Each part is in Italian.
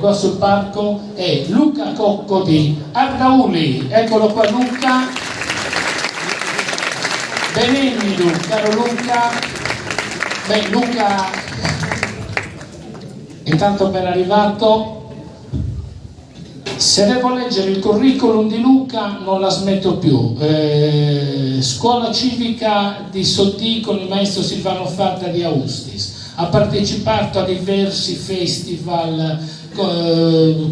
Qua sul palco è Luca Cocco di Ardauli. Eccolo qua Luca. Benvenuto caro Luca. Beh Luca, intanto ben arrivato. Se devo leggere il curriculum di Luca non la smetto più. Scuola civica di Sottì con il maestro Silvano Fatta di Austis. Ha partecipato a diversi festival,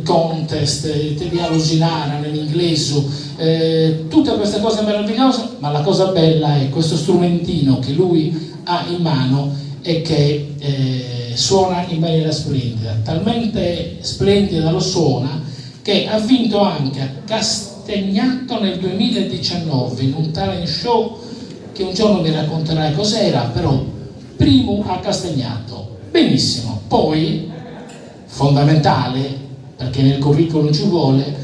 contest, italiano usinara nell'inglese, tutte queste cose meravigliose, ma la cosa bella è questo strumentino che lui ha in mano e che suona in maniera splendida, talmente splendida lo suona che ha vinto anche a Castagnato nel 2019 in un talent show che un giorno mi racconterai cos'era, però primo a Castagnato. Benissimo, poi fondamentale, perché nel curriculum ci vuole,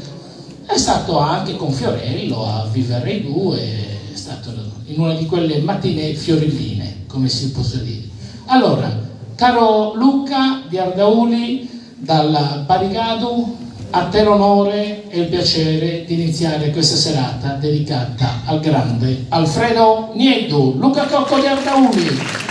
è stato anche con Fiorello a Vivere 2, è stato in una di quelle mattine fiorelline, come si può dire. Allora, caro Luca di Ardauli, dal Barigadu, a te l'onore e il piacere di iniziare questa serata dedicata al grande Alfredo Nieddu. Luca Cocco di Ardauli.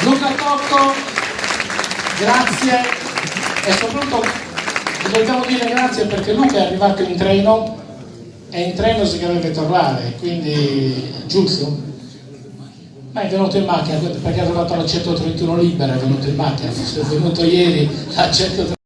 Luca Cocco, grazie, e soprattutto dobbiamo dire grazie perché Luca è arrivato in treno e in treno si deve tornare, quindi giusto? Ma è venuto in macchina perché ha trovato la 131 libera, è venuto in macchina, è venuto ieri la 131.